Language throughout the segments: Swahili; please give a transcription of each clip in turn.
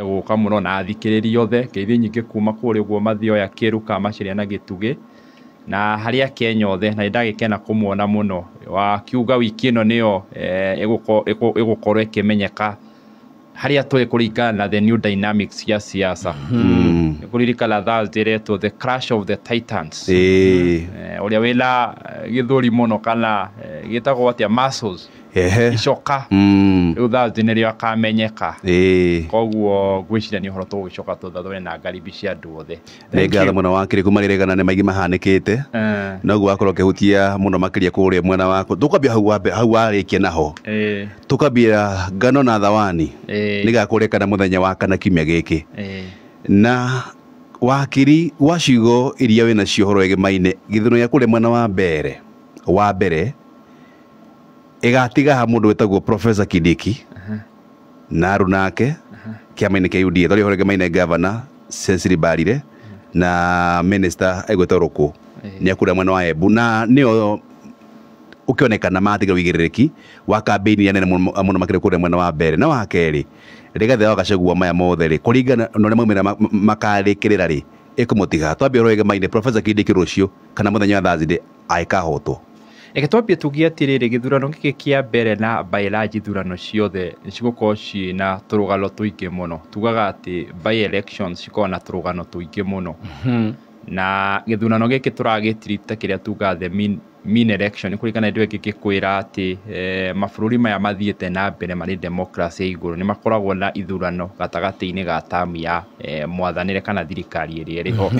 guka muno na athikiriria othe ngeithi nyingi kuma kuri guo mathio ya kiru ka maciria na gitugi na haria Kenya othe na ndagikena kumuona muno wa kiuga wiki ino niyo igukorwo ikimenyeka haria tuli kuringana na the new dynamics ya siasa kuririkana Thursday reto the crash of the titans uria wila githuri muno kana gitagwo atia muscles icoka Thursday nirio akamenyeka koguo gwiciria ni horo tugicoka tuthathwe na ngaribi cia andu othe ngatho muno wakiri kumaririgana ni maigi mahanikite noguo akorwo kihutia muno makiria kuria mwena wako tukambia hau warikia naho tukambia ngano na thawani nigakurekana muthenya wa kana kimya giki na wakiri wacigo iria wina ciohoro Maina githuno ya kure mwena wa mbere igatiga ha mundu wetagwo Professor Kindiki na runake kiama-ini kia UDA thori hore Maina governor Cecily Mbarire na minister egwetwo Ruku ni akura mwena wa Embu na nio ukionekana matiga wigiririki wa campaign ya nene muno makire kure mwena wa mbere na wa keri rigathe wakacagua maya mothe ri kuringana no maumira makarikirira ri ikumutiga twambia roege Maina Professor Kindiki rucio kana muthenya wa Thursday aikahotwo twambie tugie atiriri githurano giki kia mbere na by-election githurano ciothe cigukorwo ciina turugano tuingi muno tugaga ati by-elections cikorwo na turugano tuingi muno na githurano giki turagitirita kiria tuga the mean election kurikana ndio gikikwira ati mabururi maya mathiete na mbere mari democracy iguru ni makoragwo na ithurano gatagati-ini ga tamu ya mwathanire kana thirikari iri riho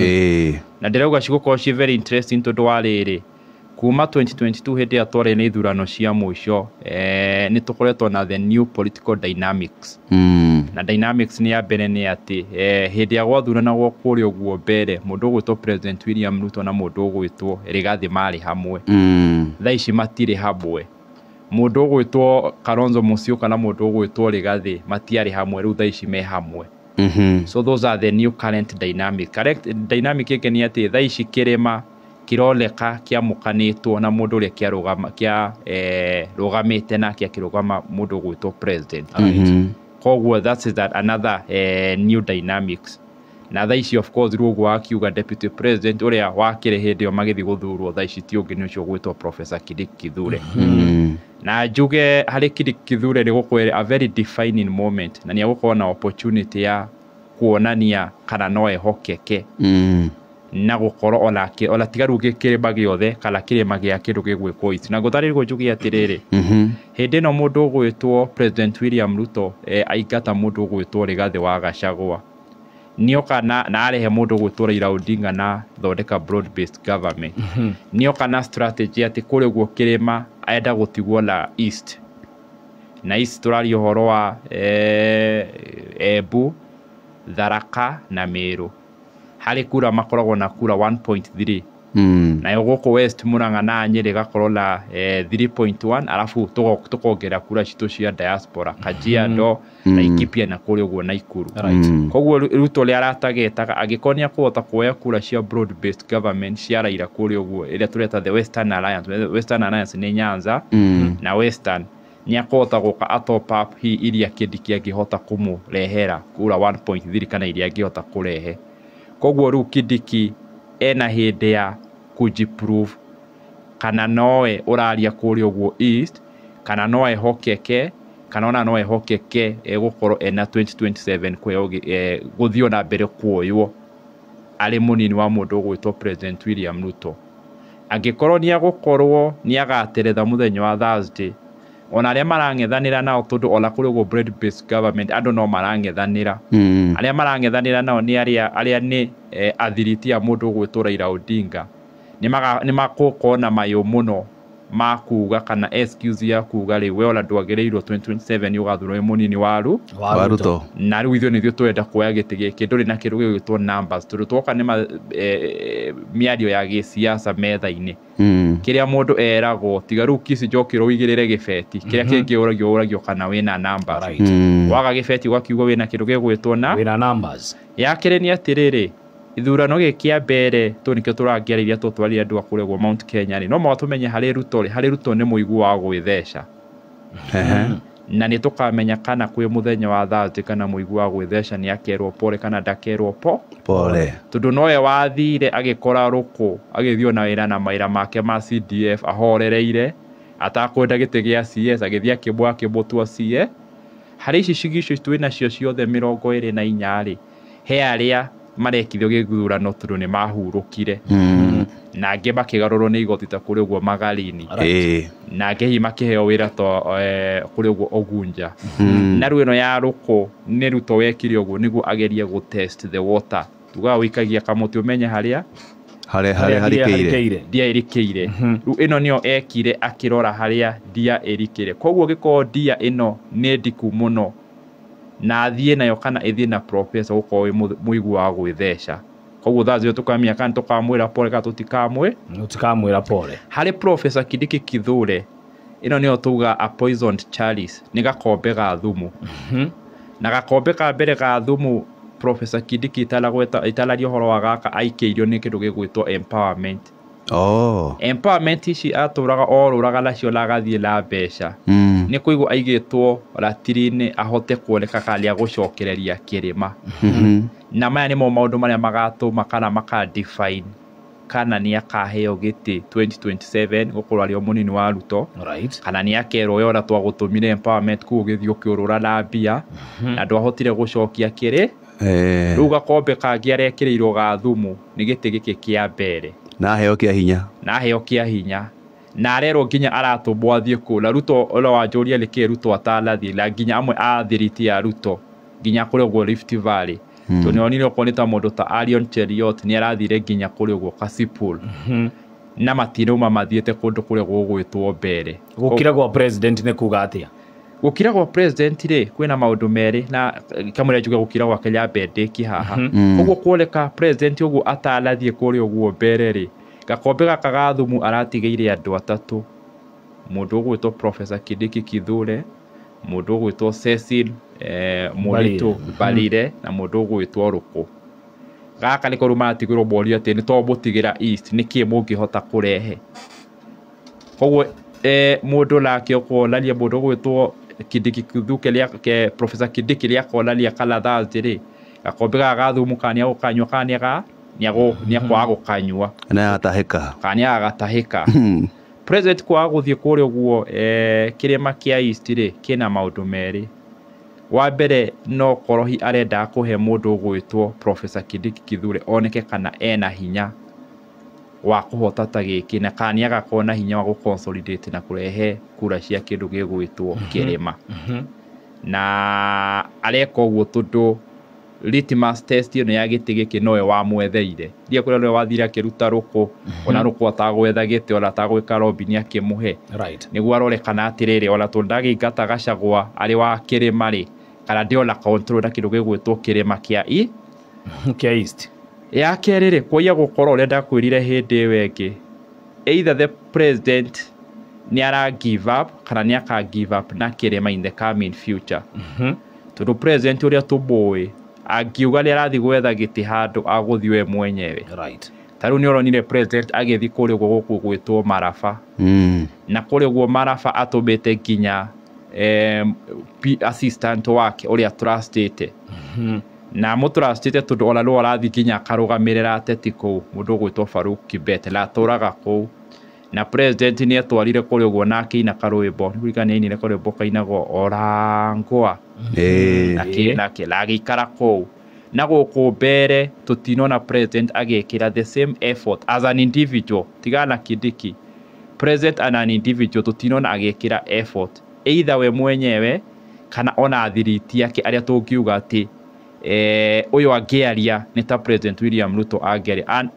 na ndirauga cigukorwo ci very interesting tondu wa riri kuma 2022 hindi ya tware ni ithurano cia mwisho ni tukoretwo na the new political dynamics na dynamics ni ya mbere ni ati hindi ya gwathurana gwo kuri ogwo mbere mundu gwitwo President William Ruto na mundu gwitwo Rigathi mari hamwe thaa ici matire hamwe mundu gwitwo Kalonzo Musyoka na mundu gwitwo Rigathi matiari hamwe riu thaa ici me hamwe so those are the new current dynamic dynamic yake ni ati thaa ici kirima kiroleka kia mukanitwo na mundu ria kia rugama kia rugamite na kia kirugama mundu gwitwo president koguo that is that another new dynamics na thaa ici of course rugo akiuga deputy president uria wakire hindi o magithi guthurwo thaa ici ti ungi ni ucio gwitwo Professor Kindiki Kithure na njuge hari Kindiki Kithure ni gukwere a very defining moment na ni agukorwo na opportunity ya kuonania kana no ehokeke na gukorwo ona tigaru gikirima giothe kana kirima gia kindu gigwikwo iti na ngutharirwo njugi atiriri hindi no mundu gwitwo President William Ruto aingata mundu gwitwo Rigathi wa Gachagua nio kana na arehe mundu gwitwo Raila Odinga na thondeka broad based government nio kana strategy ati kuri guo kirima aenda gutigwo na east na east turari uhoro wa Embu Tharaka na Meru hari kura makoragwo na kura 1.3 na yoguko west Murang'a na Nyeri gakorwo na 3.1 alafu tukongera kura citu cia diaspora Kajiado na Ikipia na kuri uguo na Ikuru koguo Ruto ri aratagetaga agikonia kuhota kuoya kura cia broad based government cia Raila kuri uguo iria tureta the Western Alliance ni Nyanza na Western ni akota guka atop up hi iria Kindiki angihota kumurehera kura 1.3 kana iria angihota kurehe koguo ru Kindiki ena hindi ya kujiprove kana noe uraria kuri uguo east kana noe hokeke kana ona noe hokeke egukorwo ena 2027 kwe guthio na mbere kuoywo ari munini wa mundu gwitwo President William Ruto angikorwo ni agukorwo ni agateretha muthenya wa Thursday ona aria marangethanira nao tondu ona kuri uguo broad based government andu no marangethanira aria marangethanira nao ni aria ni athiriti ya mundu gwitwo Raila Odinga ni makukona mayo muno makuga kana excuse ya kuga ri we ola ndwagereirwo 2027 yugathurwo munini waru Ruto na riu ithio nithio twenda kuoya giti giki nduri na kiru gitwo numbers turu twoka ni miario ya gisiasa metha-ini kiria mundu eragwo tiga riu kisi njokiro wigirire gibeti kiria kingi uragio kana wina numbers waga gibeti gwakiugo wina kiru gigwitwo na wina numbers yakire ni atiriri ithurano gikia mbere tunikio turagiariria tutwarire andu akuregwo Mount Kenya no matumenye hari Ruto ni muigu wa gwithesha na nĩ tũkamenya kana kwĩ mũthenya wa Thursday kana mũigua wa gwĩtheca nĩ akerwo pole kana ndakerwo pole tondũ nowe wathire agĩkora rũkũ agĩthiĩ na wĩra na maira make ma CDF ahorereire atakwenda gĩtĩ gĩa CS agĩthiĩ akĩmũtua CA harĩ ici cigico twĩ nacio ciothe 24 rĩ he arĩa marekithio gĩthurano tondũ nĩ mahurũkire na angĩ makĩgarũrwo nĩ igoti ta kũrĩ ũguo Magarini na angĩ hihi makĩheo wĩra kũrĩ ũguo Ogunja na rĩu ĩno ya rũkũ nĩ Ruto wekire ũguo nĩguo agerie gũtest the water tugaga wĩikagia kamũtĩ ũmenye harĩa ndia ĩrikĩire rĩu ĩno nĩyo ekire akĩrora harĩa ndia ĩrikĩire koguo gĩkorwo ndia ĩno nĩ ndiku mũno na thiĩ nayo kana ĩthiĩ na professor gũkorwo mũigua wa gwĩtheca koguo Thursday tũkamenya kana tũkamwĩra pole kana tũtikamwĩra pole harĩ Professor Kindiki Kithure ĩno nĩyo tuga a poisoned chalice nĩ gakombe ga thumu na gakombe ka mbere ga thumu Professor Kindiki italaria ũhoro wa gaka aikĩirio nĩ kĩndũ gĩgwĩtwo empowerment empowerment ici atũraga orũraga nacio na agathiĩ na mbeca nĩ kũigua aigĩtwo ratiri-inĩ ahote kuoneka kana gũcokereria kĩrĩma na maya nĩmo maũndũ marĩa magatũma kana makadefine kana nĩ akaheo gĩtĩ 2027 gũkorwo arĩ o mũnini wa Ruto kana nĩ akerwo we ona twagũtũmire empowerment kũu gĩthiĩ ũkĩũrũra na mbia na ndwahotire gũcokia kĩrĩ rĩu gakombe kangĩ arekĩrĩirwo ga thumu nĩ gĩtĩ gĩkĩ kĩa mbere na heo kĩa hinya na arerwo nginya aratũmbwo athiĩ kũ na Ruto ũrĩa wanjũria nĩkĩĩ Ruto atarathiĩ na nginya amwe a thiriti ya Ruto nginya kũrĩ ũguo Rift Valley tondũ nĩonire okorwo nĩ ta mũndũ ta Arion Cheriot nĩ arathire nginya kũrĩ ũguo Kasipul na matirauma mathiĩte kũndũ kũrĩa gũgwĩtwo mbere gũkira gwa president nĩ kuga atĩa gũkira gwa president rĩ kwĩna maũndũ merĩ na kamũrĩa njuge gũkira gwa Kenya Bendeki haha ũguo kuoneka president ũguo atarathiĩ kũrĩ ũguo mbere rĩ gakombe gaka ga thumu aratigĩire andũ atatũ mũndũ ũgwĩtwo Professor Kindiki Kithure mũndũ ũgwĩtwo Cecil Mũritũ Mbarire na mũndũ ũgwĩtwo Rũkũ gaka nĩko rĩu maratigĩrwo morio atĩ nĩ twamũtigĩra East nĩkĩĩ mũngĩhota kũrehe koguo mũndũ nake ũkonania mũndũ ũgwĩtwo Kindiki Kithure Professor Kindiki rĩa konania kana Thursday rĩ gakombe gaka ga thumu kana gũkanyua kana nĩakwaga gũkanyua kana agatahĩka president kwaga gũthiĩ kũrĩa ũguo kĩrĩma kĩa East rĩ kĩna maũndũ merĩ wa mbere no korohi arenda kũhe mũndũ ũgwĩtwo Professor Kindiki Kithure oneke kana ena hinya wa kũhota ta gĩkĩ na kana nĩagakorwo na hinya wa gũconsolidate na kũrehe kura cia kĩndũ gĩgwĩtwo kĩrĩma na areka ũguo tondũ litmus test ĩno ya gĩtĩ gĩkĩ nowe wamwetheire ndiye kũrĩa nowe wathire akĩruta Rũkũ ona Rũkũ atagwetha gĩtĩ ona atagwĩka lobby nĩ akĩmũhe nĩguo arorekana atĩrĩrĩ ona tondũ ndagĩingata Gachagua arĩ wa kĩrĩma rĩ kana ndĩona control na kĩndũ gĩgwĩtwo kĩrĩma kĩa East ya kerĩ rĩ kwoya gũkorwo ũrĩa ndakwĩrire hĩndĩ ĩyo ĩngĩ either the president nĩ ara give up kana nĩ aka give up na kĩrĩma in the coming future tondũ president ũrĩa tũmũĩ angiuga nĩ arathiĩ gwetha gĩtĩ handũ agũthiĩ we mwenyewe ta rĩu nĩ ũronire president agĩthiĩ kũrĩ ũguo gũkũ gwĩtwo Maraba na kũrĩ ũguo Maraba atũmĩte nginya assistant wake ũrĩa trustete na mũtrustete tondũ ona nĩ arathiĩ nginya akarũgamĩrĩra ateti kũu mũndũ ũgwĩtwo Faruk Kibet na atũraga kũu na president nĩ etwarire kũrĩ ũguo na akĩina karwĩmbo nĩ kũrigana ainire karwĩmbo kainagwo Orangwa na agĩikara kũu na gũkũ mbere tũtinona president agĩkĩra the same effort as an individual tigana Kindiki president and an individual tũtinona agĩkĩra effort either we mwenyewe kana ona thiriti yake arĩa tũngiuga atĩ ũyũ angĩaria nĩ ta president William Ruto angĩaria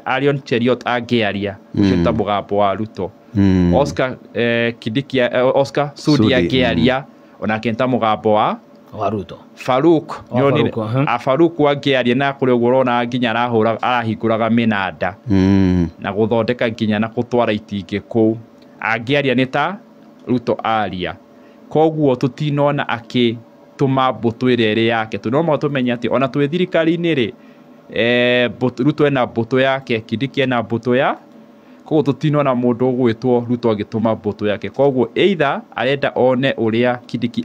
Arion Cheriot angĩaria ũcio ta mũgambo wa Ruto Oscar Kindiki Oscar Sudi angĩaria onake ta mũgambo wa Ruto Faruk nyoni Faruk angĩaria na kũrĩ ũguo ũrona nginya arahingũraga mĩnanda na gũthondeka nginya na gũtwara itingĩ kũu angĩaria nĩ ta Ruto aria koguo tũtinona tũma mbũtũ ĩrĩa ĩrĩ yake tondũ no mũtumenya atĩ ona twĩ thirikari-inĩ rĩ Ruto ena mbũtũ yake Kindiki ena mbũtũ koguo tutinona mundu gwitwo Ruto agituma mbuto yake koguo either arenda one uria Kindiki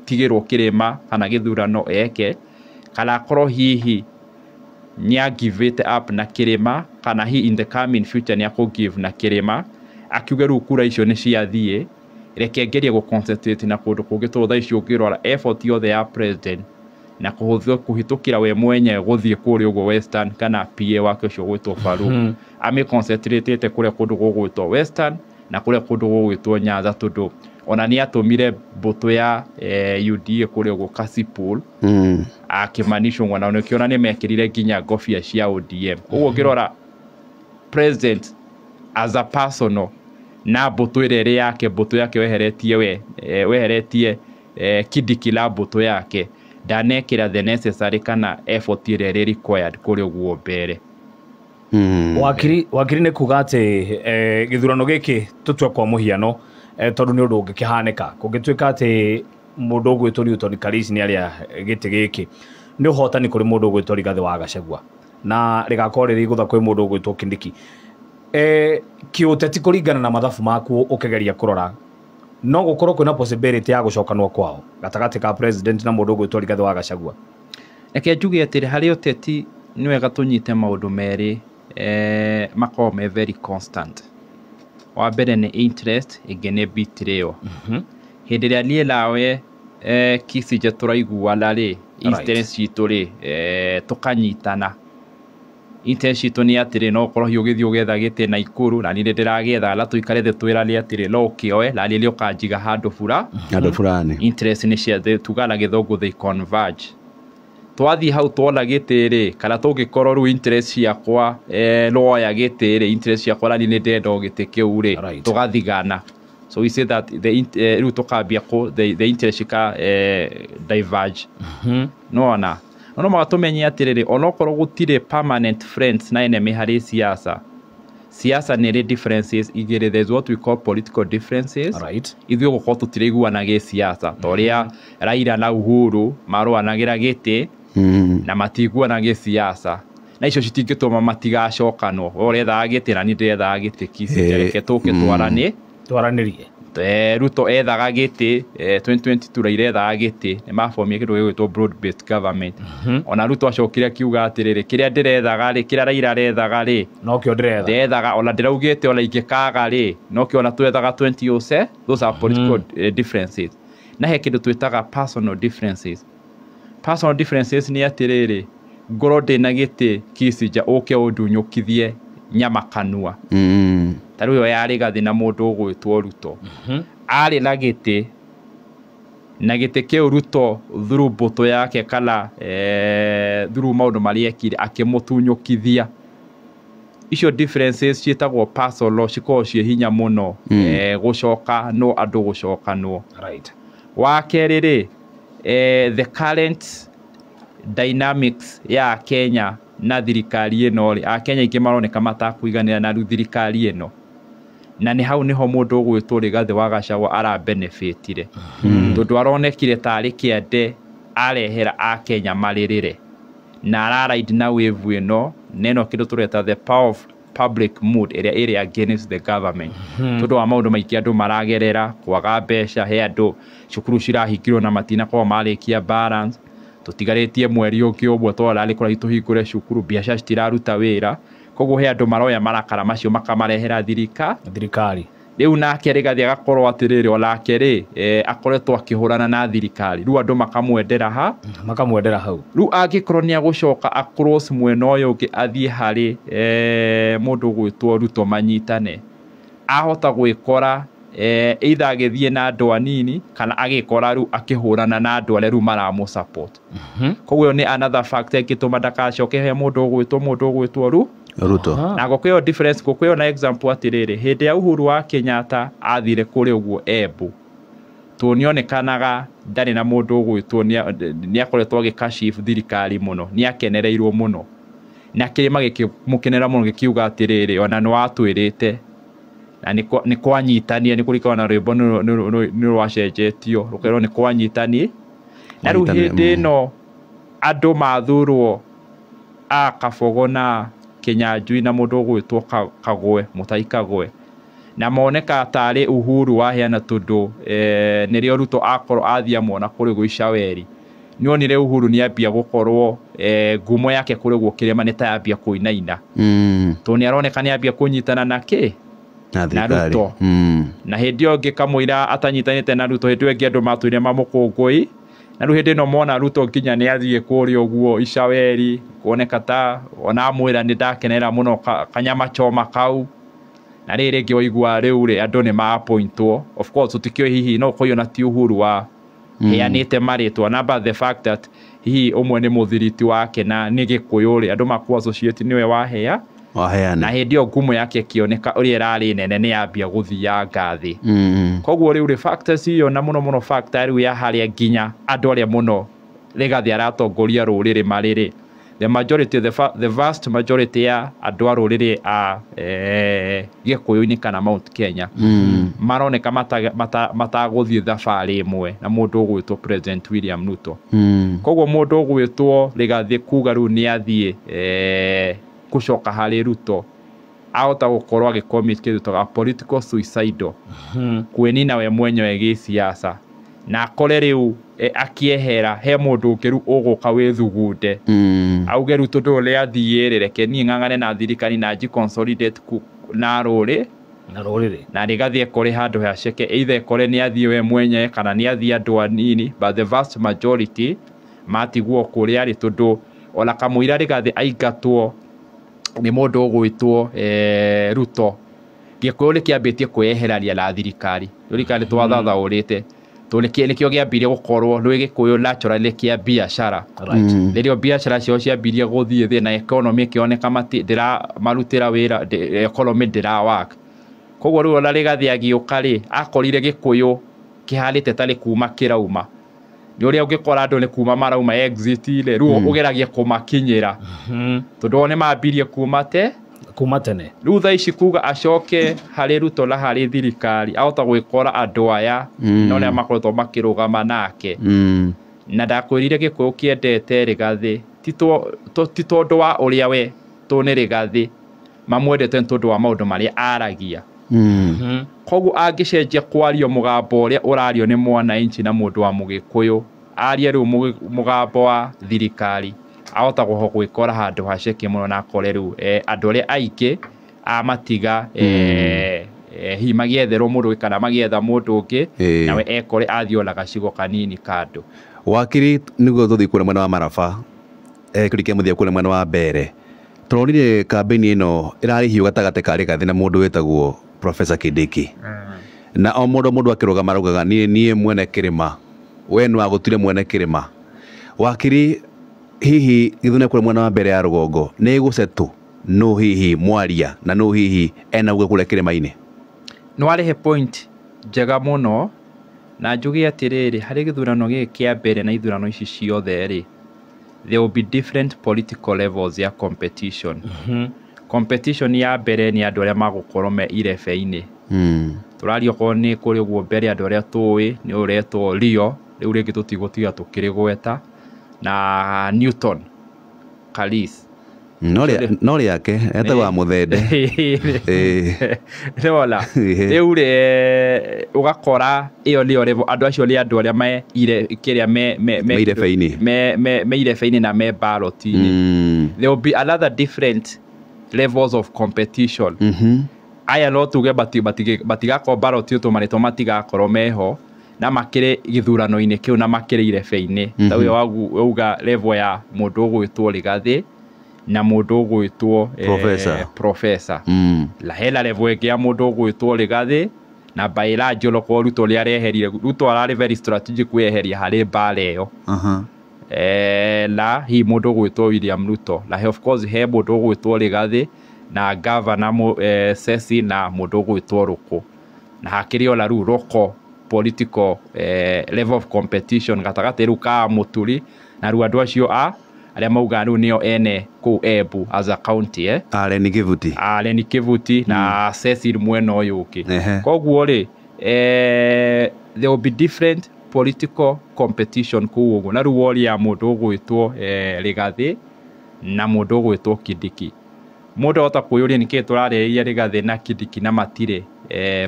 tigirwo kirima kana githurano eke kana akorwo hihi nia give it up na kirima kana he in the coming future nia ko give na kirima akiuga ru kura icio ni ciathie reke ngerie go concentrate na kundu kungi tha icio ngirora effort yothe ya president na kuhitukira we mwenye guthie kuri ugo western kana PA wake ucio gwitwo Warungu ame concentrate kure kundu gwitwo western na kure kundu gwitwo Nyanza tundu ona ni atumire mbuto ya UDA kuri ugo Kasipul akimanisho ngwana no kiona ni mekirire ginya ngofia cia ODM ugo ngirora president as a personal na mbuto ire yake mbuto yake weheretie Kindiki la mbuto yake danekira the necessary kana effort ire required kuri ugo mbere wakiri ne kugate githurano giki tutwa kwa muhiano tondu ni undu ungikihanika kungituika ati mundu gwitwo Ûthathauri ni aria giti giki ni uhotani kuri mundu gwitwo Rigathi wa Gachagua na rigakorwo riri gutha kwi mundu gwitwo Kindiki kiuteti kuringana na mathabu maku ukigeria kurora no gukorwo kwina possibility ya gucokanwa kwao gatagati ka president na mundu gwitwo Rigathi wa Gachagua eke njuge atiri hari uteti ni wega tunyite maundu meri makorwo me very constant wa mbere ni interest ingi ni betrayal hindi ria nie lawe Kisije turaiguana ri interest citu ri tukanyitana interest citu ni atiri no korwo hiu githio getha gite na ikuru na ni ndiragetha la tuikare the twirali atiri no kioe la lili ukanjiga handu fulani interest ni cia tugana githongo they converge twathi hau twona gitiri kana tungikorwo ru interest yakwa no ya gitiri interest yakwa ni ndendo gite kiu ri tugathigana so we say that the ru tukambia ko the interest ka diverge no magatumenye atiriri onokorwo gutire permanent friends na enemy hari siasa ni differences igere there's what we call political differences ithio gukorwo tutiriguanaga siasa toria Raila na Uhuru marwanagira giti na matiguanaga siasa na icio citingituma matigacokanwo oretha giti na ni ndetha giti Kisije reke tuke twaranirie Ruto ethaga giti 2022 rairetha giti ni mafomia kindu gigwitwo broad based government ona Ruto acokire kiuga atiriri kiria ndirethaga ri kiria Raila rethaga ri no kio ndirethaga ona ndiraugite ona ingikaga ri no kio ona twethaga 20 those are political differences na he kindu twetaga personal differences ni atiriri ngoro ndina giti Kisije uke undunyukithie nyama kanua taru yo yari gathi na mundu gwitwo Ruto ari na giti ke Ruto through mbuto yake kala through maundu mari ekire akimutunyukithia icio differences cietagwo personal ciko cie hinya muno gucoka no andu gucokanwo wa keriri the current dynamics ya Kenya na thirikari ino ri Kenya ingi maroneka matakuiganira na thirikari ino na ni hau niho mundu gwitwo Rigathi wa Gachagua ara benefitire tondu aronekire tari kiende arehera Kenya maririre na araraid na wave ino neno kindu tureta the power of public mood area against the government tondu wa maundu maiki andu maragerera kwaga mbeca he andu cukuru cirahingirwo na matina kwa marikia balance tutigaretie mweri uki ubwo twarali kura ituhingure cukuru biacara citiraruta wira koguo he andu maroya marakara macio makamarehera thirikari riu nake Rigathi agakorwo atiriri onake ri akoretwo akihurana na thirikari riu andu makamwendera hau riu angikorwo ni agucoka across mwena uyu ungi athie hari mundu gwitwo Ruto manyitane ahota gwikora either agithie na andu anini kana agikora riu akihurana na andu aria riu maramu support koguo ni another factor gituma ndakacoke he mundu gwitwo Ruto na gukio difference gukio na example atiriri hindi ya Uhuru wa Kenyatta athire kuri uguo Embu tunionekanaga ndari na mundu gwitwo ni akoretwo agikashifu thirikari muno ni akenereirwo muno na kirima gikimukenera muno gikiuga atiriri ona no atwirite na ni kwanyitania ni kurikana na rwimbo ni rwacenjetio rukerwo ni kwanyitania na ruhindi no andu mathurwo Kabogo na Kinyanjui na mũndũ ũgwĩtwo Kagwe Mũtai Kagwe na moneka tarĩ Uhuru waheana tondũ nĩrĩo Ruto akorwo athia mona kũrĩ Gũicaweri nĩonire Uhuru nĩambia gũkorwo ngumo yake kũrĩ gũkĩrĩma nĩ ta yambia kũinaina tondũ nĩaroneka nĩambia kũnyitana na na Ruto na hĩndĩ ĩyo ĩngĩ kamũira atanyitanĩte na Ruto hĩndĩ ĩyo ĩngĩ andũ matũire mamũkũngũi na rĩu hĩndĩ ĩno mona Ruto nginya nĩathiĩ kũrĩa ũguo Icaweri kuoneka ta ona amwĩra nĩndakenera mũno kanyama choma kau na rĩrĩ rĩngĩ waigua rĩu andũ nĩ ma-appointwo of course tũtikĩũĩ hihi no kũiywo na ti Uhuru wa heanĩte marĩtwa na but the fact that hihi ũmwe nĩ mũthiriti wake na nĩ Gĩkũyũ andũ maku associate nĩwe waheana na hĩndĩ ĩyo ngumo yake kĩoneka ũrĩa ĩrarĩ nene nĩ yambia gũthianga thĩ koguo rĩu factors iyo na mũno factor rĩu ya harĩa nginya andũ arĩa mũno Rigathi aratongoria rũrĩrĩ marĩrĩ the vast majority ya andũ a rũrĩrĩ a Gĩkũyũ-inĩ kana Mount Kenya maroneka matagũthiĩ thabarĩ ĩmwe na mũndũ ũgwĩtwo President William Ruto koguo mũndũ ũgwĩtwo Rigathi kuga rĩu nĩathiĩ gũcoka harĩ Ruto ahota gũkorwo agĩcommit kĩndũ ta political suicidal kwĩnina we mwenyewe gĩsiasa na akore rĩu akiehera he mũndũ ũngĩ rĩu ũgũka wĩthugunde auge rĩu tondũ ũrĩa athiĩ reke niĩ ng'ang'ane na thirikari na consolidate na rũrĩ na Rigathi ekore handũ haceke either ekore nĩathiĩ we mwenyewe kana nĩathiĩ andũ anini but the vast majority matigwo kũrĩa arĩ tondũ ona kamũira Rigathi aingatwo nĩ mũndũ ũgwĩtwo Ruto Gĩkũyũ nĩkĩambĩtie kwĩyeheria na thirikari twathathaũrĩte tondũ nĩkĩo gĩambirie gũkorwo rwĩ Gĩkũyũ naturally kĩa biacara rĩrĩa biacara cio ciambirie gũthiĩ thĩ na economy ĩkĩoneka marutĩra wĩra economy ndĩra-work koguo rĩu ona Rigathi agĩũka akorire Gĩkũyũ kĩhalĩte tarĩ kuma kĩrauma nĩ ũrĩa ũngĩkora andũ nĩ kuma marauma exit rĩu ũgeragia kũmakinyĩra tondũ nĩ mambirie kuma tene rĩu thaa ici kuga acoke harĩ Ruto na harĩ thirikari ahota gwĩkora andũ aya no nĩa makoretwo makĩrũgama nake na ndakwĩrire Gĩkũyũ kĩendete Rigathi ti tondũ wa ũrĩa we tondũ nĩ Rigathi mamwendete tondũ wa maũndũ marĩa aragia koguo angĩcenjia kwario mũgambo ũrĩa ũrario nĩ mwananchi na mũndũ wa Mũgĩkũyũ aria rĩu mũgambo wa thirikari ahota gwĩkora handũ haceke mũno na akore rĩu andũ arĩa aingĩ amatiga hihi magĩetherwo mũndũ kana magĩetha mũndũ ũngĩ nawe ekore athiĩ ona gacigo kanini kando wakiri nĩguo tũthiĩ kũrĩa mwena wa Maraba kĩrĩkia mũthia kũrĩa mwena wa Mbere tũronire kambĩini ĩno ĩrarĩ hiũ gatagatĩ ka Rigathi na mũndũ wĩtagwo Professor Kindiki na o mũndũ akĩrũgama raugaga niĩ mwene kĩrĩma we nĩ wagũtire mwene kĩrĩma wakiri hihi gĩthune kũrĩa mwena wa Mbere ya rũgongo nĩ gũcetũ no hihi mwaria na no hihi ena uge kũrĩa kĩrĩma-inĩ no arehe point njega mũno na njuge atĩrĩrĩ harĩ gĩthurano gĩkĩ kĩa mbere na ithurano ici ciothe there will be different political levels ya competition competition ya mbere ni andũ arĩa magũkorwo me irebe-inĩ tũraria okorwo nĩ kũrĩ ũguo mbere andũ arĩa tũĩ nĩ ũretwo Rio rĩu rĩngĩ tũtigũtiga tũkĩrĩ gweta na Newton Kalis no rĩake etagwo Mũthende rĩola rĩu ũgakora ĩyo nĩyo level andũ acio nĩ andũ arĩa me irebe-inĩ na me ballot-inĩ there will be another different levels of competition aya no tuge batigakorwo ballot-inĩ tũmarĩtwo matigakorwo meho na makĩrĩ gĩthurano-inĩ kĩu na makĩrĩ irebe-inĩ ta ũyũ wauga level ya mũndũ ũgwĩtwo Rigathi na mũndũ ũgwĩtwo professor la hela level ĩngĩ ya mũndũ ũgwĩtwo Rigathi na bairaji oloko Ruto rĩa reherire Ruto ararĩ very strategic kweheria harĩ mbara ĩyo la hi mũndũ ũgwĩtwo William Ruto la of course he mũndũ ũgwĩtwo Rigathi na governor Sesi na mũndũ ũgwĩtwo Ruko na hakĩrĩ ola rĩu roko political level of competition gatagatĩ rĩu ka Mũturi na rĩu andũ acio arĩa mauga rĩu nĩo ene kũu Embu as a county Aleni Kivuti na Cecil mwena ũyũ ũngĩ koguo there will be different political competition kũu ũguo na rĩu ũrĩa mũndũ ũgwĩtwo Rigathi na mũndũ ũgwĩtwo Kindiki mundu ota kuyuria niki turareria rigathi na kidiki na matire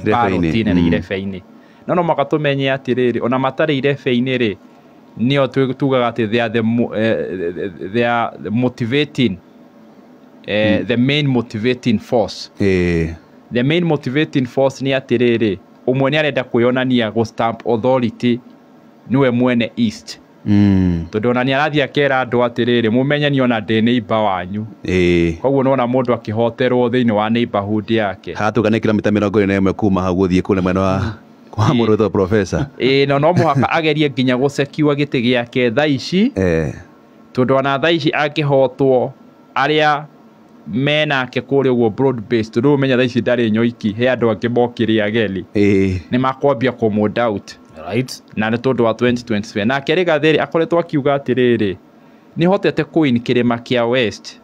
barotine na irebe-ini no makatumenye atiriri ona matare irebe-ini ri nio tugaga ati they are the motivating the main motivating force. The main motivating force ni atiriri umwe ni arenda kwionania go stamp authority niwe mwene East. Tondu ona ni arathia akera andu atiriri mumenye ni ona ndi neighbor wanyu. Koguo nona mundu akihoterwo thiini wa neighborhood yake hatugane kilomita 41 kuma hau guthie kule mwena wa muruto professor no muhaka agerie nginya gucekiwa giti giake thaici tondu ona thaici akihotwo aria menake kuri uguo broad based tondu umenya thaici ndari nyoiki he andu angi mokiri ageli ni makwambia kumu doubt right na ni tondu wa 2027 na keriga theri akoretwo akiuga atiriri ni hotete queen kirima kia West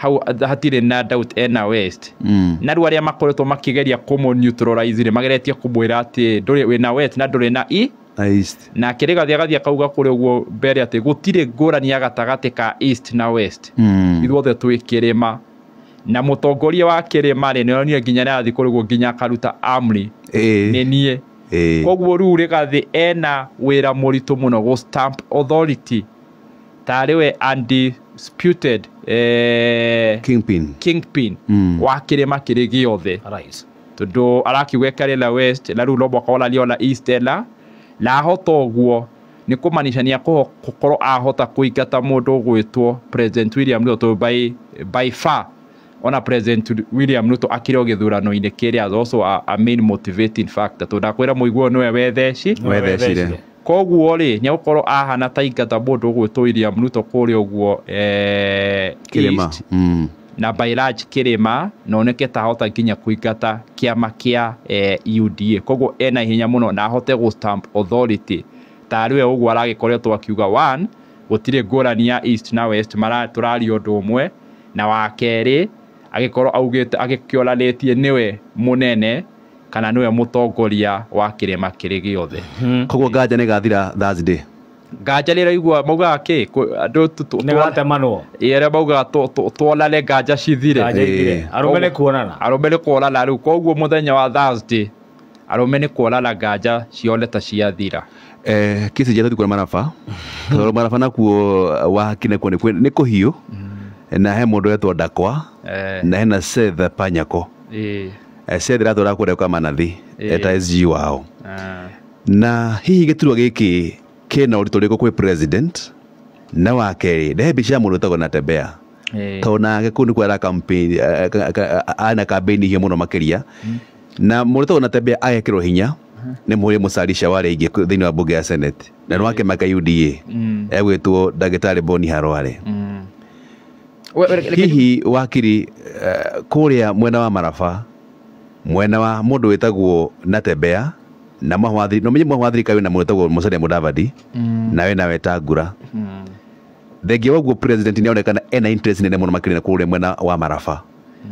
how hatire na doubt ena West na ru aria makoretwo makigeria kumu neutralize ri mageretie kumwira ati nduri wina West na nduri na East na kiriga thiagathia kauga kuri uguo mbere ati gutire ngurani ya gatagati ka East na West ithuothe twi kirima na mutongoria wa kirima ri nionire nginya nathi kuri uguo nginya karuta amri ni nie koguo ru rigathi ena wira muritu muno go stamp authority tariwe undisputed kingpin wa kirima kiri giothe tondu arakiwekarela West na ru lobo kola liona East la hotoguo ni kumanishania kukorwo ahota kuingata mundu gwitwo President William Ruto by far ona President William Ruto akiro githurano-ini kiria also a main motivating factor to ndakwira muiguo niwe wethecire koguo ri ni gukorwo ahana ta ingata mundu gwitwo William Ruto kuri uguo kirima na by large kirima no neke tahota nginya kuingata kiama kia UDA koguo ena hinya muno na ahote go stamp authority tariwe uguo aragikoretwo akiuga one gutire ngurani ya East na West mara turario ndu umwe na wa keri agikorwo augite agikioranetie niwe munene kana niwe mutongoria wa kirima kiri giothe koguo nganja ni gathira Thursday nganja rira igua mauga ki andu nigatemanwo ira mauga twolale nganja cithire arumene kuonana riu koguo muthenya wa Thursday arumene kuonana nganja cione ta ciathira kisi jatu kwa marafa toro marafa nakuo wa kineko ni kuhiu na he mundu etwo ndakwa na hena Seth Panyako Seth ratora kure kwa manathi eta SG wao na hihi giturwa giki kena uritu riko kwi president na wake ndehe cia mundu tago na tembea tona gikundi kwa campaign ana campaign hiyo muno makiria na mundu tago na tembea agekirwo hinya ni muhuri mucarisha wari ingi thiini wa bunge ya Senate na nwake maka UDA egwitwo Dagitari Boni Harware hihi wakiri kuria mwena wa marafa mwena wa mundu witagwo na tembea na mahwathiri no menye mahwathiri kawe na mwetagwo Musalia Mudavadi nawe nawe Tangura thegi waguo president ni onekana ena interest nene muno makirina kuria mwena wa marafa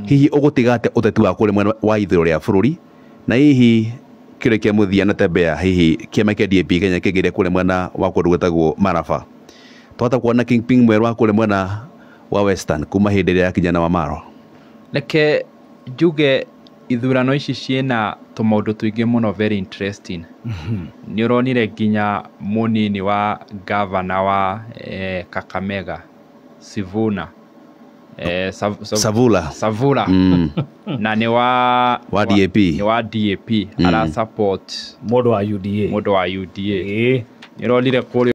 hihi ugutigate uteti wa kuria mwena wa ithiro ria bururi na hihi kire kia muthia na tembea hihi kiama kia DAP Kenya kigire kuria mwena wa kundu gwetagwo marafa twata kuona kingpin mweru wa kuria mwena wa Western kuma hindi ya kijana wa Maro leke juge ithurano ici ciena tumaundu tuingi muno very interesting ni uronire nginya munini wa governor wa Kakamega Sivuna Savula na ni wa DAP ara support modo wa UDA ni uronire kuri